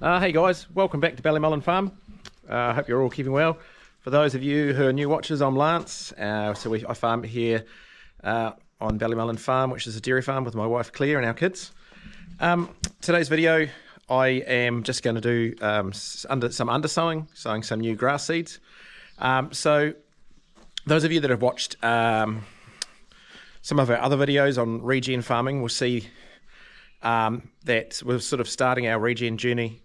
Hey guys, welcome back to Mullin Farm. I hope you're all keeping well. For those of you who are new watchers, I'm Lance. I farm here on Mullin Farm, which is a dairy farm with my wife Claire and our kids. Today's video, I am just going to do some under-sowing, sowing some new grass seeds. So those of you that have watched some of our other videos on regen farming will see that we're sort of starting our regen journey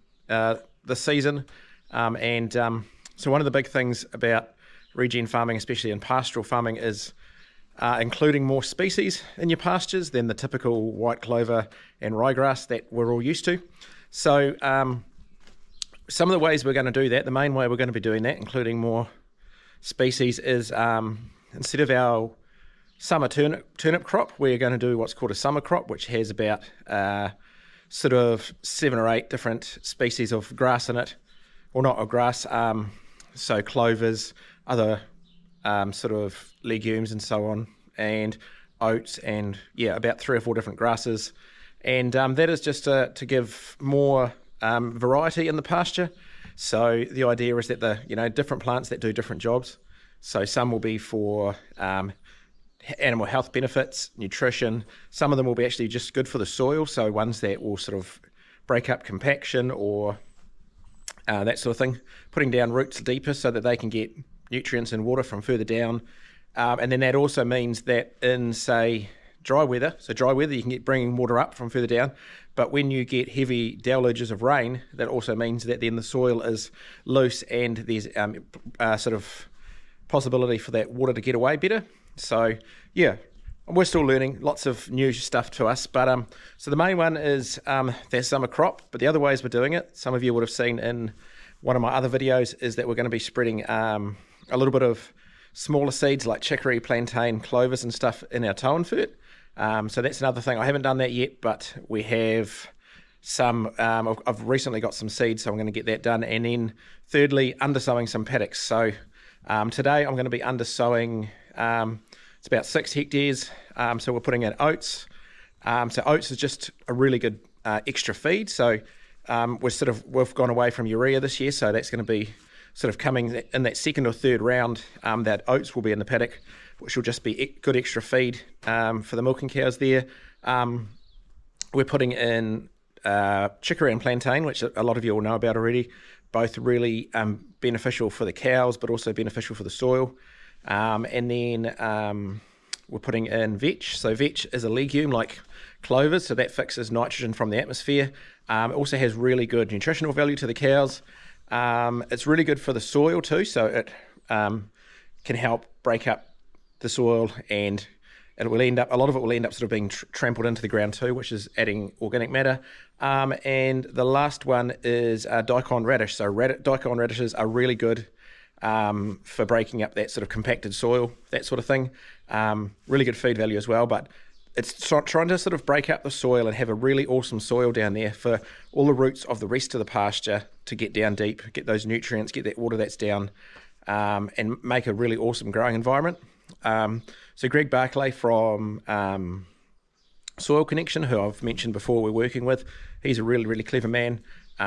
this season. So one of the big things about regen farming, especially in pastoral farming, is including more species in your pastures than the typical white clover and ryegrass that we're all used to. So some of the ways we're going to do that, the main way we're going to be doing that, including more species, is instead of our summer turnip crop, we're going to do what's called a summer crop, which has about sort of 7 or 8 different species of grass in it, or not of grass, so clovers, other sort of legumes and so on, and oats, and yeah, about 3 or 4 different grasses. And that is just to give more variety in the pasture. So the idea is that different plants that do different jobs. So some will be for animal health benefits, nutrition. Some of them will be actually just good for the soil, so ones that will sort of break up compaction or that sort of thing, putting down roots deeper so that they can get nutrients and water from further down. And then that also means that in, say, dry weather you can get bringing water up from further down, but when you get heavy deluges of rain, that also means that then the soil is loose and there's sort of possibility for that water to get away better. So yeah, we're still learning, lots of new stuff to us, but so the main one is that summer crop. But the other ways we're doing it, some of you would have seen in one of my other videos, is that we're going to be spreading a little bit of smaller seeds like chicory, plantain, clovers and stuff in our tow and fert. So that's another thing. I haven't done that yet, but we have some, I've recently got some seeds, so I'm going to get that done. And then thirdly, under-sowing some paddocks. So today I'm going to be under-sowing, it's about 6 hectares, so we're putting in oats. So oats is just a really good extra feed. So we've gone away from urea this year, so that's going to be sort of coming in that second or third round. That oats will be in the paddock, which will just be good extra feed for the milking cows there. We're putting in chicory and plantain, which a lot of you all know about already. Both really beneficial for the cows, but also beneficial for the soil. And then we're putting in vetch. So vetch is a legume like clovers, so that fixes nitrogen from the atmosphere. It also has really good nutritional value to the cows. It's really good for the soil too, so it can help break up the soil, and a lot of it will end up sort of being trampled into the ground too, which is adding organic matter. And the last one is daikon radish. So daikon radishes are really good for breaking up that sort of compacted soil, that sort of thing. Really good feed value as well, but it's trying to sort of break up the soil and have a really awesome soil down there for all the roots of the rest of the pasture to get down deep, get those nutrients, get that water that's down, and make a really awesome growing environment. So Greg Barclay from Soil Connection, who I've mentioned before we're working with, he's a really, really clever man.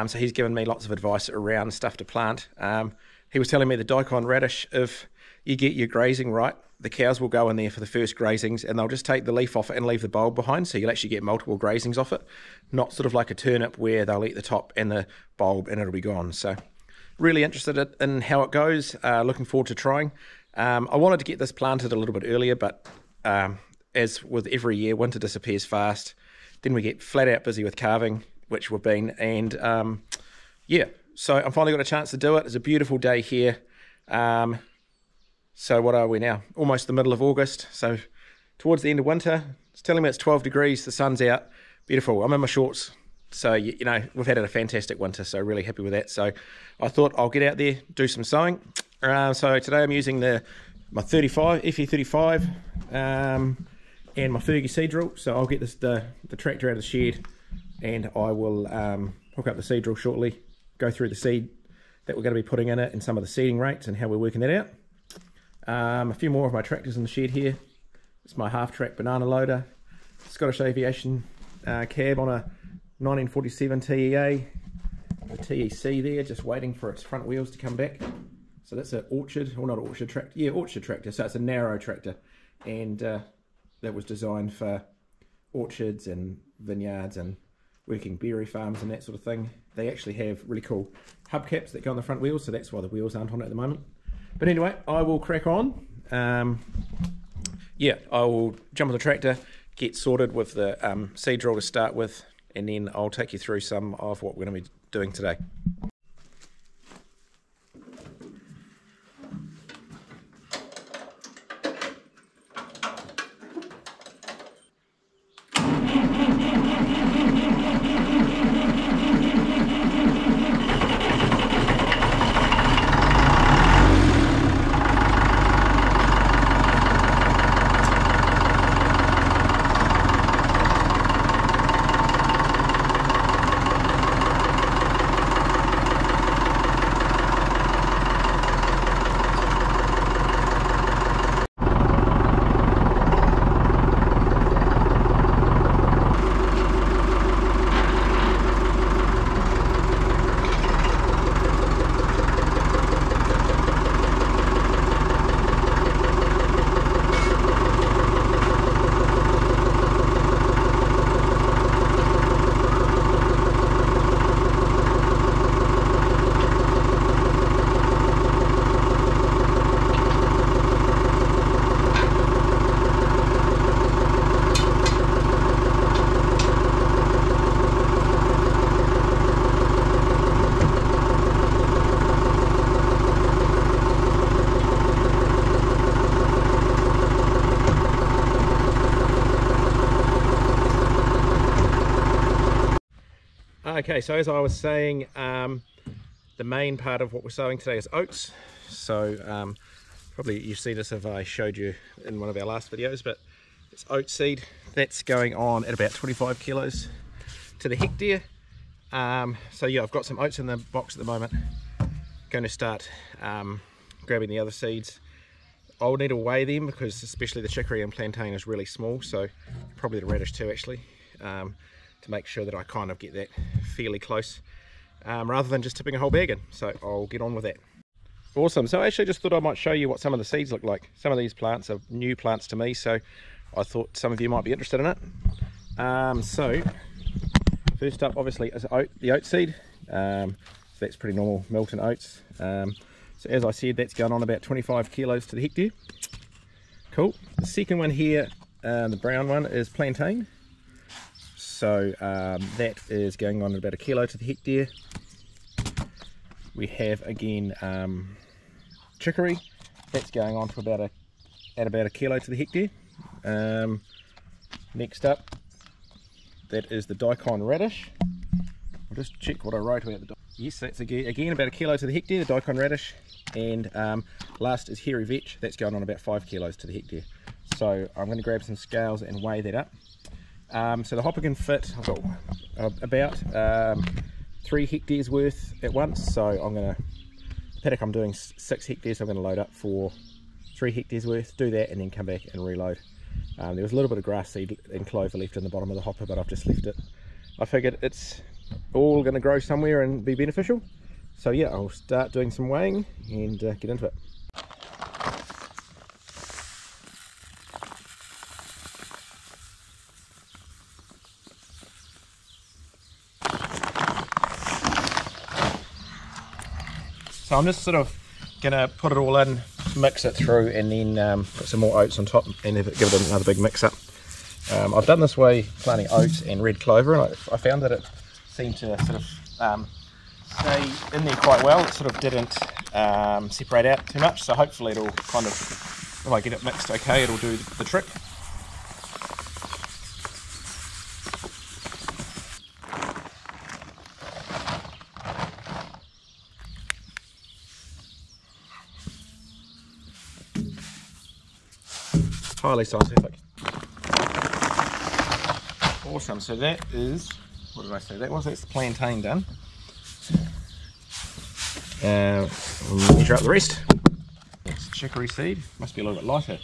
So he's given me lots of advice around stuff to plant. He was telling me the daikon radish, if you get your grazing right, the cows will go in there for the first grazings and they'll just take the leaf off it and leave the bulb behind, so you'll actually get multiple grazings off it, not sort of like a turnip where they'll eat the top and the bulb and it'll be gone. So really interested in how it goes, looking forward to trying. I wanted to get this planted a little bit earlier, but as with every year, winter disappears fast. Then we get flat out busy with calving, which we've been, and yeah, so I finally got a chance to do it. It's a beautiful day here. So what are we now? Almost the middle of August, so towards the end of winter. It's telling me it's 12 degrees, the sun's out, beautiful. I'm in my shorts, so you know, we've had a fantastic winter, so really happy with that. So I thought I'll get out there, do some sowing. So today I'm using my FE35 and my Ferguson seed drill. So I'll get the tractor out of the shed, and I will hook up the seed drill shortly, go through the seed that we're going to be putting in it and some of the seeding rates and how we're working that out. A few more of my tractors in the shed here. It's my half-track banana loader, Scottish Aviation cab on a 1947 TEA. the TEC there, just waiting for its front wheels to come back. So that's an orchard, or not orchard tractor, yeah, orchard tractor. So it's a narrow tractor, and that was designed for orchards and vineyards and working berry farms and that sort of thing. They actually have really cool hubcaps that go on the front wheels, so that's why the wheels aren't on it at the moment. But anyway, I will crack on. Yeah, I will jump on the tractor, get sorted with the seed drill to start with, and then I'll take you through some of what we're going to be doing today. Okay, so as I was saying, the main part of what we're sowing today is oats. So probably you've seen this if I showed you in one of our last videos, but it's oat seed. That's going on at about 25 kilos to the hectare. So yeah, I've got some oats in the box at the moment. Going to start grabbing the other seeds. I'll need to weigh them because especially the chicory and plantain is really small, so probably the radish too actually. To make sure that I kind of get that fairly close rather than just tipping a whole bag in. So I'll get on with that. Awesome. So I actually just thought I might show you what some of the seeds look like. Some of these plants are new plants to me, so I thought some of you might be interested in it. So first up obviously is the oat seed. So that's pretty normal Milton oats. So as I said, that's going on about 25 kilos to the hectare. Cool. The second one here, the brown one, is plantain. So that is going on at about 1 kilo to the hectare. We have again chicory. That's going on to about a kilo to the hectare. Next up, that is the daikon radish. I'll just check what I wrote about the daikon. Yes, that's again about 1 kilo to the hectare, the daikon radish. And last is hairy vetch. That's going on about 5 kilos to the hectare. So I'm going to grab some scales and weigh that up. So the hopper can fit, I've got about 3 hectares worth at once. So I'm going to, the paddock I'm doing 6 hectares, so I'm going to load up for 3 hectares worth, do that and then come back and reload. There was a little bit of grass seed and clover left in the bottom of the hopper, but I've just left it. I figured it's all going to grow somewhere and be beneficial. So yeah, I'll start doing some weighing and get into it. So I'm just sort of going to put it all in, mix it through, and then put some more oats on top and give it another big mix up. I've done this way planting oats and red clover, and I found that it seemed to sort of stay in there quite well. It sort of didn't separate out too much, so hopefully it'll kind of, if I get it mixed okay, it'll do the trick. Highly scientific. Awesome, so that is, what did I say that was? That's the plantain done. We'll measure up the rest. It's chicory seed, must be a little bit lighter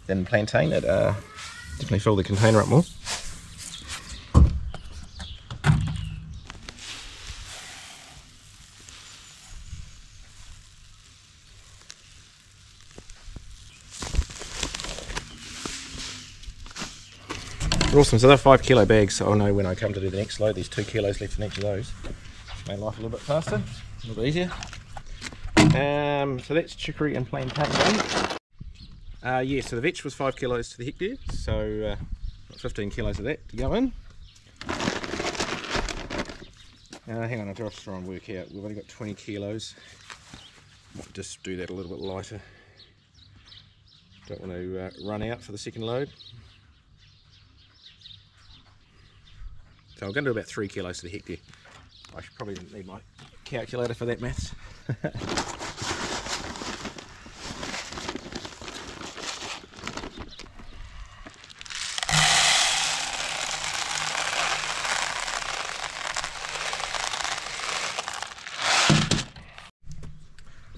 than plantain. It definitely fill the container up more. They're awesome. So they're 5 kilo bags, so I'll know when I come to do the next load. There's 2 kilos left in each of those. Make life a little bit faster, a little bit easier. So that's chicory and plantain. Yeah, so the vetch was 5 kilos to the hectare, so 15 kilos of that to go in. Hang on, I'll just try and work out. We've only got 20 kilos. Might just do that a little bit lighter. Don't want to run out for the second load. So I'm going to do about 3 kilos to the hectare. I should probably need my calculator for that maths.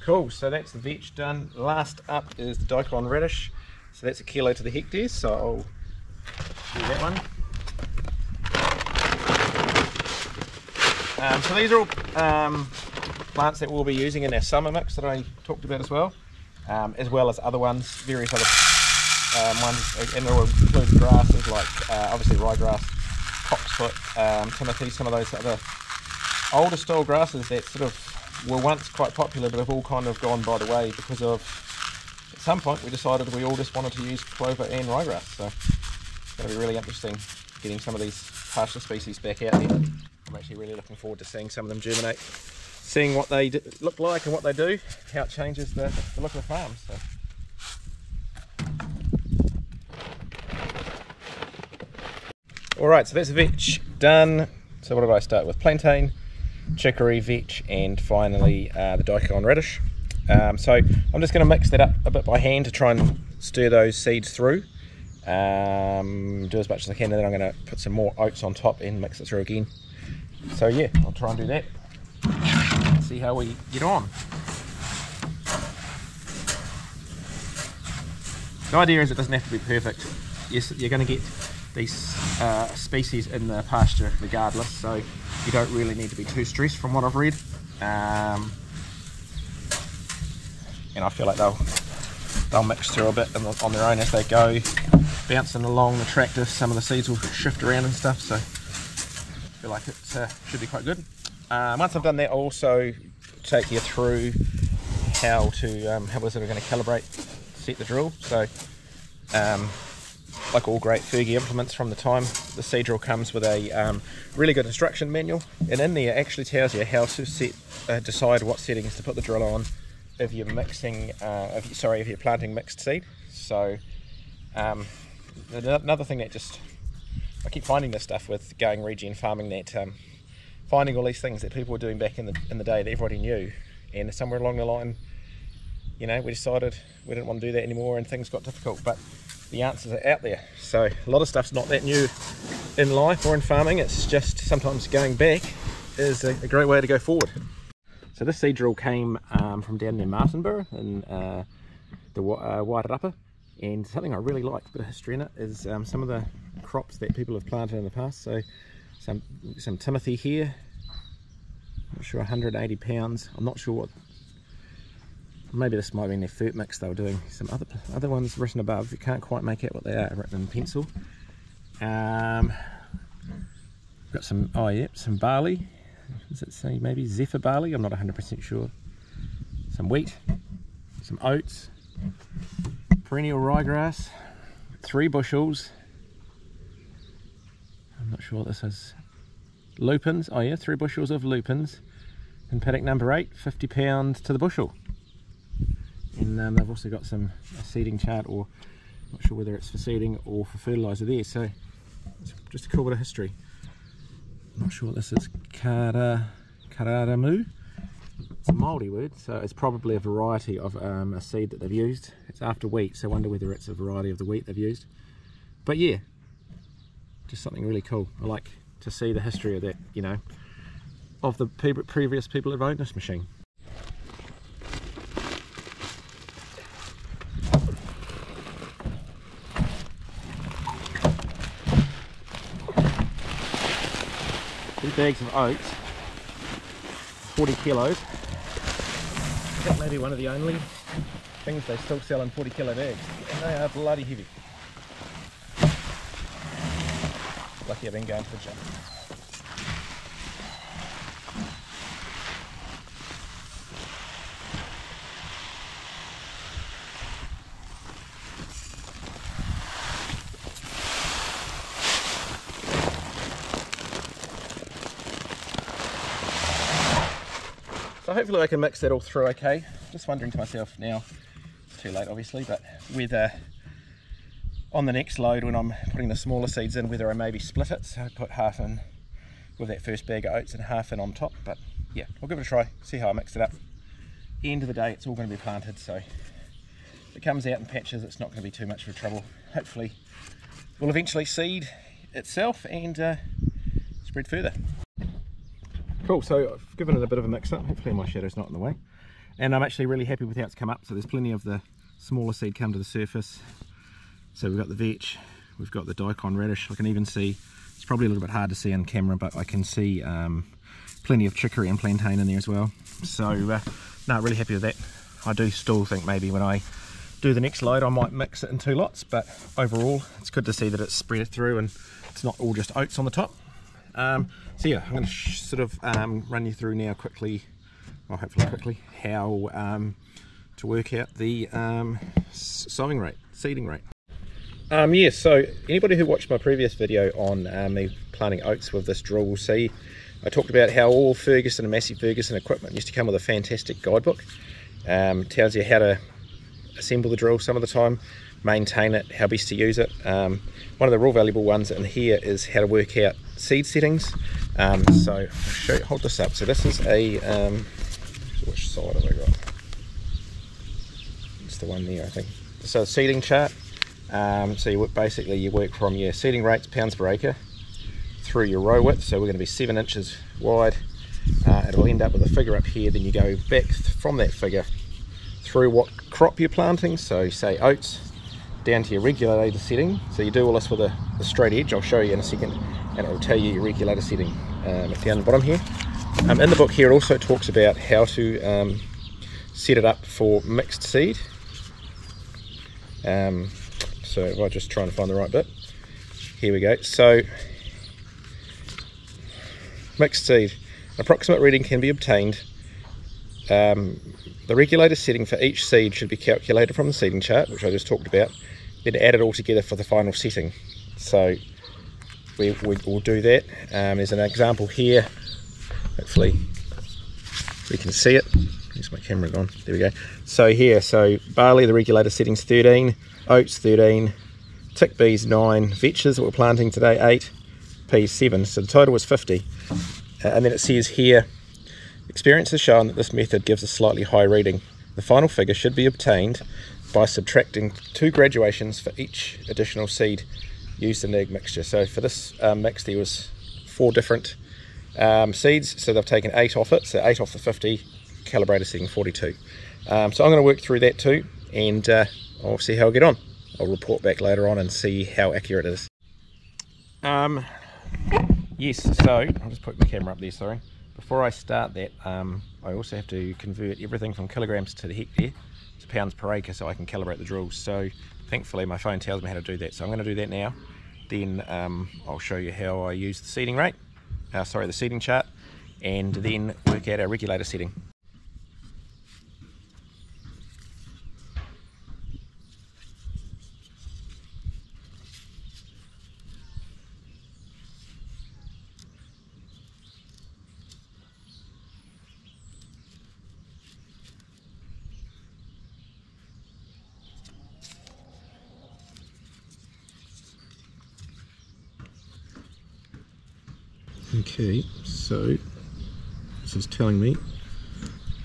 Cool, so that's the vetch done. Last up is the daikon radish. So that's 1 kilo to the hectare, so I'll do that one. So these are all plants that we'll be using in our summer mix that I talked about as well as other ones, various other ones, and they'll include grasses like obviously ryegrass, cocksfoot, timothy, some of those other older style grasses that sort of were once quite popular but have all kind of gone by the way because of, at some point we decided we all just wanted to use clover and ryegrass. So it's going to be really interesting getting some of these pasture species back out there. I'm actually really looking forward to seeing some of them germinate, seeing what they look like and what they do, how it changes the look of the farm. So. Alright, so that's the vetch done. So what did I start with? Plantain, chicory, vetch, and finally the daikon radish. So I'm just going to mix that up a bit by hand to try and stir those seeds through. Do as much as I can, and then I'm going to put some more oats on top and mix it through again. So yeah, I'll try and do that. See how we get on. The idea is it doesn't have to be perfect. Yes, you're going to get these species in the pasture regardless, so you don't really need to be too stressed from what I've read. And I feel like they'll mix through a bit on their own as they go, bouncing along the tractor. Some of the seeds will shift around and stuff, so I feel like it should be quite good. Once I've done that, I'll also take you through how we're sort of going to calibrate, set the drill. So like all great Fergie implements, from the time the seed drill comes with a really good instruction manual, and in there it actually tells you how to decide what settings to put the drill on if you're mixing, if you're planting mixed seed. So another thing that I keep finding this stuff with going regen farming, that finding all these things that people were doing back in the day that everybody knew, and somewhere along the line, we decided we didn't want to do that anymore, and things got difficult. But the answers are out there. So a lot of stuff's not that new in life or in farming. It's just sometimes going back is a great way to go forward. So this seed drill came from down near Martinborough in the Wairarapa, and something I really like, a bit of history in it, is some of the crops that people have planted in the past. So some timothy here, I'm not sure, 180 pounds. I'm not sure what, maybe this might have been their fruit mix they were doing. Some other ones written above, you can't quite make out what they are, written in pencil. Got some, some barley. Does it say maybe zephyr barley? I'm not 100% sure. Some wheat, some oats, perennial ryegrass, 3 bushels. I'm not sure what this is. Lupins, 3 bushels of lupins. And paddock number 8, 50 pounds to the bushel. And they've also got a seeding chart, or not sure whether it's for seeding or for fertiliser there. So it's just a cool bit of history. I'm not sure what this is. Kararamu. It's a Māori word, so it's probably a variety of a seed that they've used. It's after wheat, so I wonder whether it's a variety of the wheat they've used. But yeah, just something really cool. I like to see the history of that, of the previous people that have owned this machine. These bags of oats, 40 kilos. That may be one of the only things they still sell in 40 kilo bags, and they are bloody heavy. Lucky I've been going to the gym. So hopefully I can mix that all through okay. Just wondering to myself now, it's too late obviously, but whether on the next load when I'm putting the smaller seeds in, whether I maybe split it, so I put half in with that first bag of oats and half in on top. But yeah, I'll give it a try, see how I mix it up. End of the day, it's all going to be planted, so if it comes out in patches, it's not going to be too much of a trouble. Hopefully we'll eventually seed itself and spread further. Cool, so I've given it a bit of a mix up, hopefully my shadow's not in the way. And I'm actually really happy with how it's come up, so there's plenty of the smaller seed come to the surface. So we've got the vetch, we've got the daikon radish. I can even see, it's probably a little bit hard to see on camera, but I can see plenty of chicory and plantain in there as well. So no, really happy with that. I do still think maybe when I do the next load I might mix it in 2 lots, but overall it's good to see that it's spread through and it's not all just oats on the top. So yeah, I'm going to sort of run you through now quickly, or hopefully quickly, how to work out the sowing rate, seeding rate. Yeah, so anybody who watched my previous video on me planting oats with this drill will see I talked about how all Ferguson and Massey Ferguson equipment used to come with a fantastic guidebook. Tells you how to assemble the drill some of the time, maintain it, how best to use it. One of the real valuable ones in here is how to work out seed settings. So I'll show you, hold this up. So this is a, which side have I got? It's the one there, I think. So a seeding chart. So you work, basically you work from your seeding rates, pounds per acre, through your row width. So we're going to be 7 inches wide. It'll end up with a figure up here. Then you go back from that figure through what crop you're planting. So say oats, down to your regulator setting. So you do all this with a straight edge. I'll show you in a second, and it will tell you your regulator setting down the bottom here. In the book here it also talks about how to set it up for mixed seed. So I'm just trying to find the right bit. Here we go. So mixed seed. An approximate reading can be obtained. The regulator setting for each seed should be calculated from the seeding chart, which I just talked about, then add it all together for the final setting. So we'll do that. There's an example here. Hopefully we can see it. Where's my camera gone? There we go. So here, so barley, the regulator setting's 13, oats 13, tick bees 9, vetches that we're planting today 8, peas 7. So the total was 50. And then it says here, experience has shown that this method gives a slightly high reading. The final figure should be obtained by subtracting 2 graduations for each additional seed used in the egg mixture. So for this mix there was 4 different seeds, so they've taken 8 off it, so 8 off the 50, calibrator setting 42. So I'm going to work through that too, and I'll see how I get on. I'll report back later on and see how accurate it is. Yes, so I'll just put my camera up there, sorry. Before I start that, I also have to convert everything from kilograms to the hectare to pounds per acre so I can calibrate the drills. So thankfully my phone tells me how to do that. So I'm going to do that now. Then I'll show you how I use the seeding rate, the seeding chart, and then work out our regulator setting. Okay, so this is telling me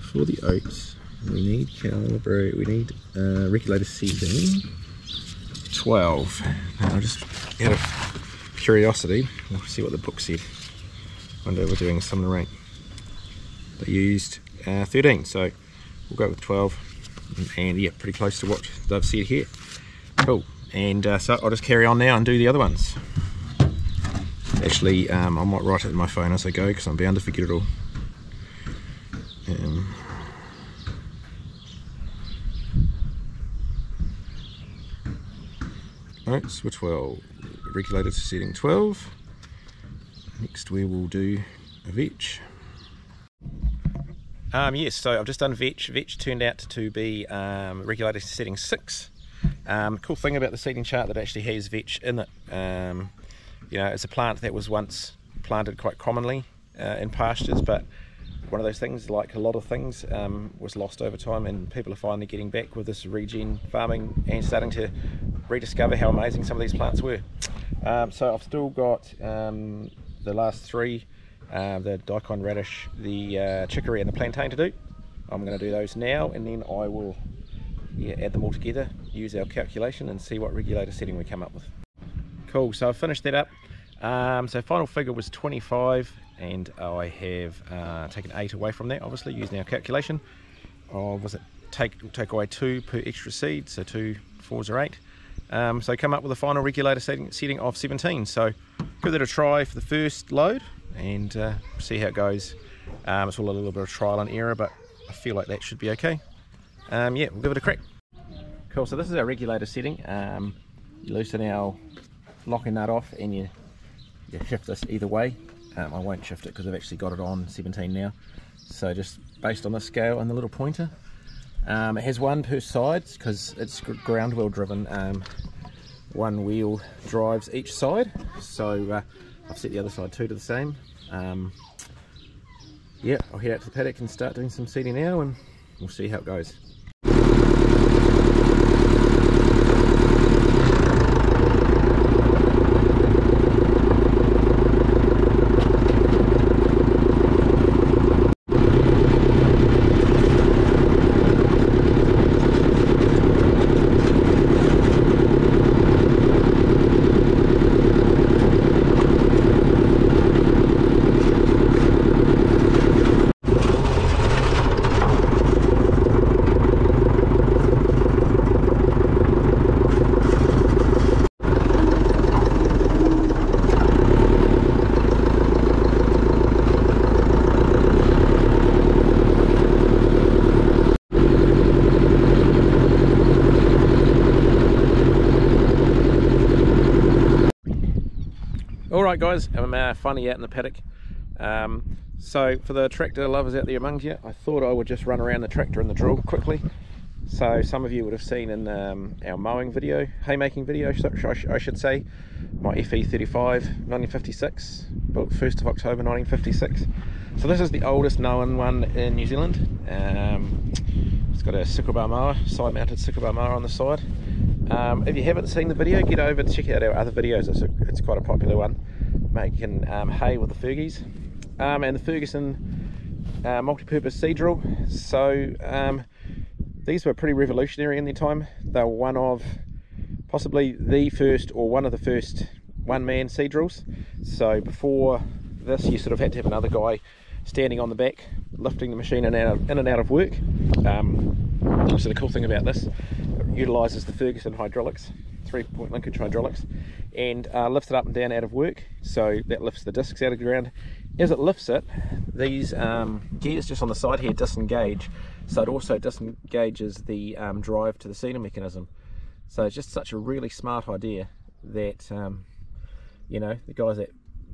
for the oats we need regulator setting 12. Now just out of curiosity, we'll see what the book said. Wonder if we're doing a similar rate. They used 13, so we'll go with 12, and yeah, pretty close to what they've said here. Cool, and so I'll just carry on now and do the other ones. Actually, I might write it in my phone as I go because I'm bound to forget it all. Oats were 12, regulated to setting 12, Next we will do a vetch. Yes, so I've just done vetch. Vetch turned out to be regulator setting 6. Cool thing about the seeding chart that actually has vetch in it. You know, it's a plant that was once planted quite commonly in pastures, but one of those things, like a lot of things, was lost over time, and people are finally getting back with this regen farming and starting to rediscover how amazing some of these plants were. So I've still got the last 3, the daikon, radish, the chicory and the plantain to do. I'm going to do those now, and then I will add them all together, use our calculation and see what regulator setting we come up with. Cool, so I've finished that up. So final figure was 25, and I have taken 8 away from that, obviously using our calculation. Was it take away 2 per extra seed, so 2 4s are 8. So come up with a final regulator setting of 17. So give it a try for the first load and see how it goes. It's all a little bit of trial and error, but I feel like that should be okay. Yeah, we'll give it a crack. Cool, so this is our regulator setting. You loosen our locking nut off and you shift this either way. I won't shift it because I've actually got it on 17 now. So just based on the scale and the little pointer. It has 1 per side because it's ground wheel driven. 1 wheel drives each side. So I've set the other side too to the same. Yeah, I'll head out to the paddock and start doing some seeding now, and we'll see how it goes. Alright guys, I'm finally out in the paddock. So for the tractor lovers out there among you, I thought I would just run around the tractor and the drill quickly. So some of you would have seen in our mowing video, haymaking video I should say, my FE35 1956, built 1st of October 1956. So this is the oldest known one in New Zealand. It's got a sickle bar mower, side mounted sickle bar mower on the side. If you haven't seen the video, get over to check out our other videos. It's quite a popular one, making hay with the Fergies, and the Ferguson multipurpose seed drill. So these were pretty revolutionary in their time. They were one of possibly the first, or one of the first, one-man seed drills. So before this, you sort of had to have another guy standing on the back lifting the machine in and out of work. So the cool thing about this, it utilises the Ferguson hydraulics, 3-point linkage hydraulics, and lifts it up and down out of work. So that lifts the discs out of the ground. As it lifts it, these gears just on the side here disengage, so it also disengages the drive to the seeder mechanism. So it's just such a really smart idea that you know, the guys at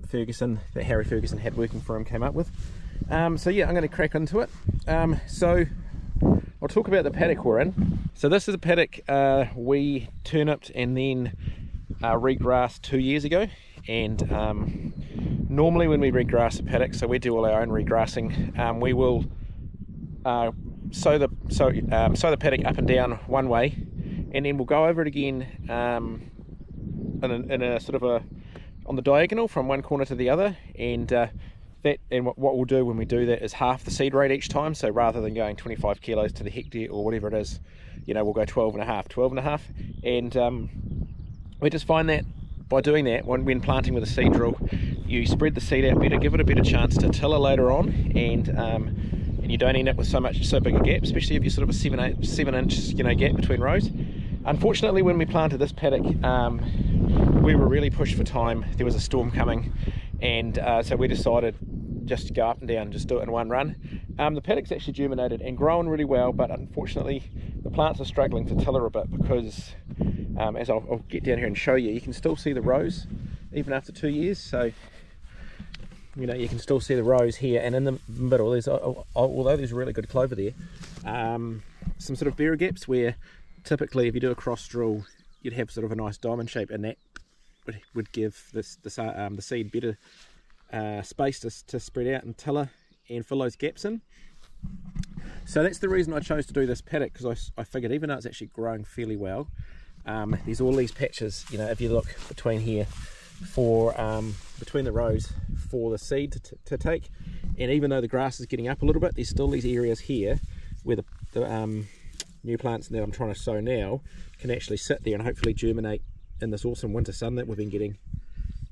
Ferguson, that Harry Ferguson had working for him, came up with. So yeah, I'm going to crack into it. So I'll talk about the paddock we're in. So this is a paddock we turniped and then regrassed 2 years ago. And normally when we regrass a paddock, so we do all our own regrassing, we will sow the paddock up and down one way, and then we'll go over it again in a sort of a on the diagonal from one corner to the other, and what we'll do when we do that is half the seed rate each time. So rather than going 25 kilos to the hectare or whatever it is, you know, we'll go 12 and a half, and we just find that by doing that, when planting with a seed drill, you spread the seed out better, give it a better chance to tiller later on, and you don't end up with so big a gap, especially if you're sort of a 7 inch gap between rows. Unfortunately, when we planted this paddock, we were really pushed for time. There was a storm coming, and so we decided just to go up and down, just do it in one run. The paddock's actually germinated and grown really well, but unfortunately the plants are struggling to tiller a bit because, as I'll get down here and show you, you can still see the rows even after 2 years. So you know, you can still see the rows here, and in the middle there's, although there's really good clover there, some sort of berry gaps where typically if you do a cross drill you'd have sort of a nice diamond shape, and that would give the seed better space to spread out and tiller and fill those gaps in. So that's the reason I chose to do this paddock, because I figured even though it's actually growing fairly well, there's all these patches, you know, if you look between here for between the rows for the seed to take, and even though the grass is getting up a little bit, there's still these areas here where the new plants that I'm trying to sow now can actually sit there and hopefully germinate in this awesome winter sun that we've been getting,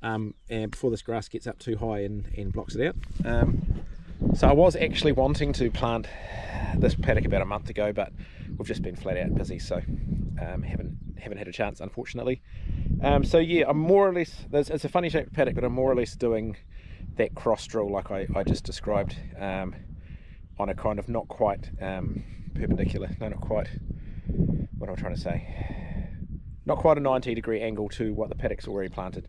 and before this grass gets up too high and blocks it out. So I was actually wanting to plant this paddock about a month ago, but we've just been flat out busy, so haven't had a chance, unfortunately. So yeah, I'm more or less, it's a funny shaped paddock, but I'm more or less doing that cross drill like I just described, on a kind of not quite perpendicular, no, not quite, what am I trying to say? Not quite a 90-degree angle to what the paddock's already planted,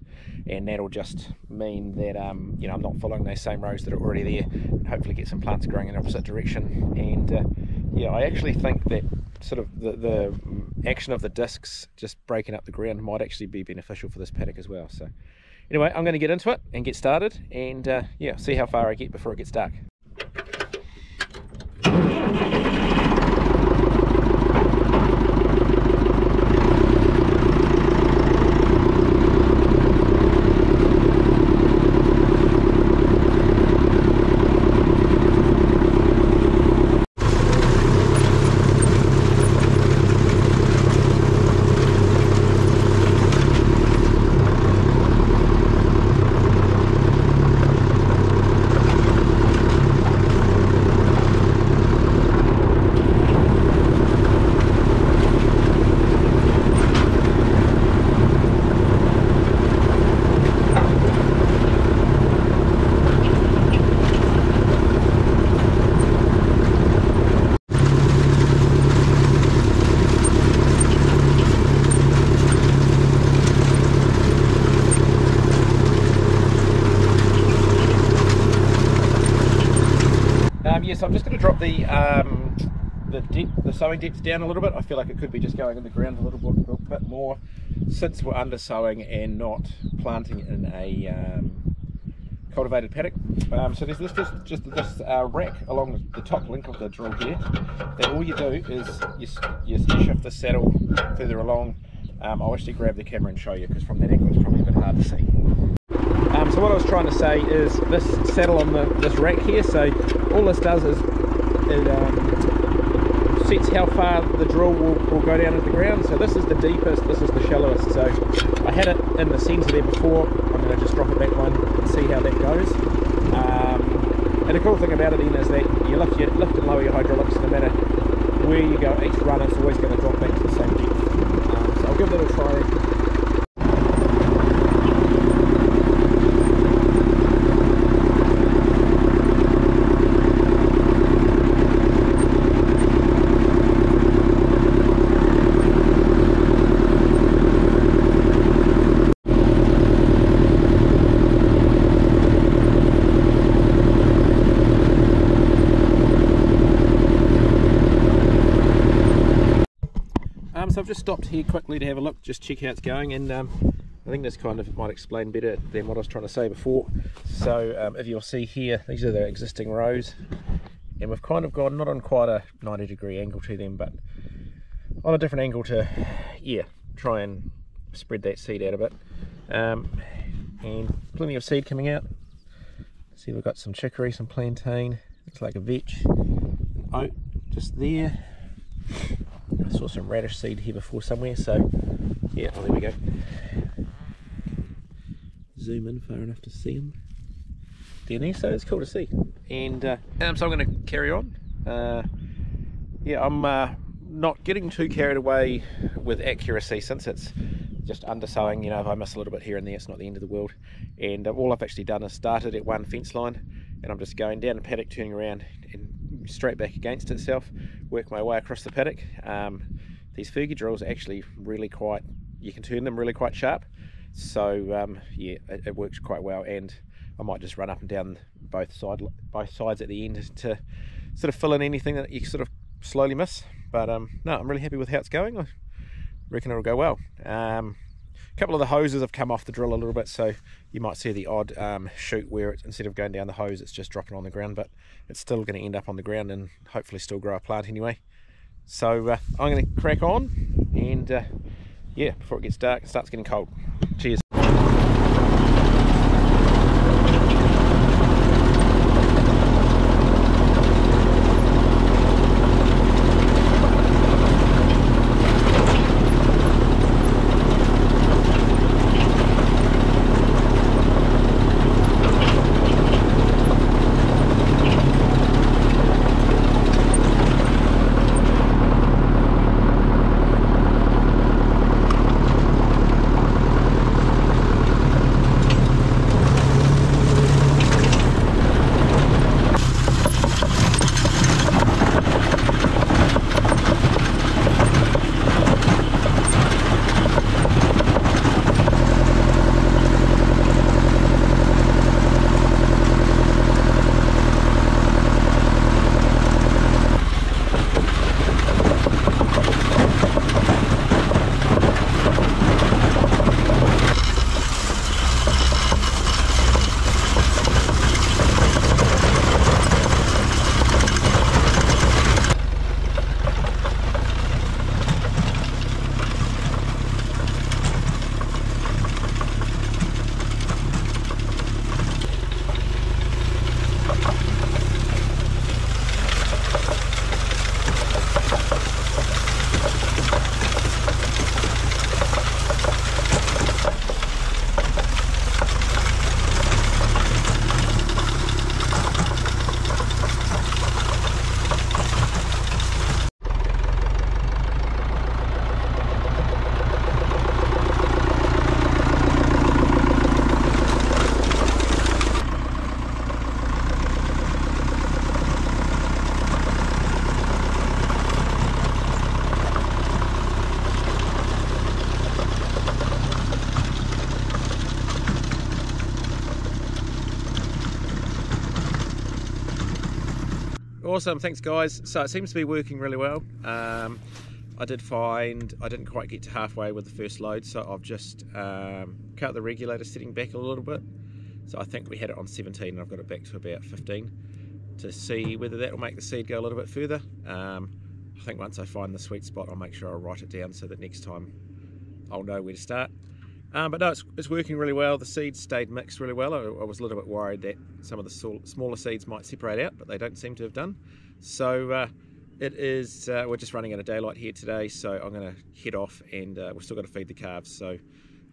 and that'll just mean that you know, I'm not following those same rows that are already there, and hopefully get some plants growing in the opposite direction. And yeah, I actually think that sort of the action of the discs just breaking up the ground might actually be beneficial for this paddock as well. So anyway, I'm going to get into it and get started, and yeah, see how far I get before it gets dark. So I'm just going to drop the sowing depth down a little bit. I feel like it could be just going in the ground a little bit more, since we're under sowing and not planting in a cultivated paddock. So there's this rack along the top link of the drill here, that all you do is you shift the saddle further along. I'll actually grab the camera and show you, because from that angle it's probably a bit hard to see. So what I was trying to say is this saddle on this rack here, so all this does is it sets how far the drill will go down into the ground. So this is the deepest, this is the shallowest. So I had it in the centre there before. I'm going to just drop it back one and see how that goes. And the cool thing about it then is that you lift and lower your hydraulics, no matter where you go each run, it's always going to drop back to the same depth. So I'll give that a try. So I've just stopped here quickly to have a look, just check how it's going, and I think this kind of might explain better than what I was trying to say before. So if you'll see here, these are the existing rows, and we've kind of gone not on quite a 90-degree angle to them, but on a different angle to, yeah, try and spread that seed out a bit. And plenty of seed coming out. See, we've got some chicory, some plantain, looks like a vetch, an oat just there. I saw some radish seed here before somewhere, so yeah, well, there we go. Zoom in far enough to see them down there, so it's cool to see. And so I'm going to carry on. Yeah, I'm not getting too carried away with accuracy, since it's just under sowing. You know, if I miss a little bit here and there, it's not the end of the world. And all I've actually done is started at one fence line, and I'm just going down the paddock, turning around and straight back against itself, work my way across the paddock. These Fergie drills are actually really quite, you can turn them really quite sharp, so yeah, it works quite well. And I might just run up and down both sides at the end to sort of fill in anything that you sort of slowly miss. But no, I'm really happy with how it's going. I reckon it'll go well. A couple of the hoses have come off the drill a little bit, so you might see the odd shoot where it's, instead of going down the hose, it's just dropping on the ground, but it's still going to end up on the ground and hopefully still grow a plant anyway. So I'm going to crack on, and yeah, before it gets dark, it starts getting cold. Cheers. Awesome, thanks guys. So it seems to be working really well. I did find I didn't quite get to halfway with the first load, so I've just cut the regulator setting back a little bit. So I think we had it on 17 and I've got it back to about 15 to see whether that will make the seed go a little bit further. I think once I find the sweet spot, I'll make sure I write it down so that next time I'll know where to start. But no, it's working really well. The seeds stayed mixed really well. I was a little bit worried that some of the smaller seeds might separate out, but they don't seem to have done. So it is, we're just running out of daylight here today, so I'm going to head off, and we've still got to feed the calves, so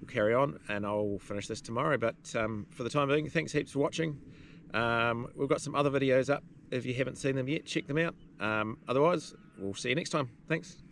we'll carry on and I'll finish this tomorrow. But for the time being, thanks heaps for watching. We've got some other videos up. If you haven't seen them yet, check them out. Otherwise, we'll see you next time. Thanks.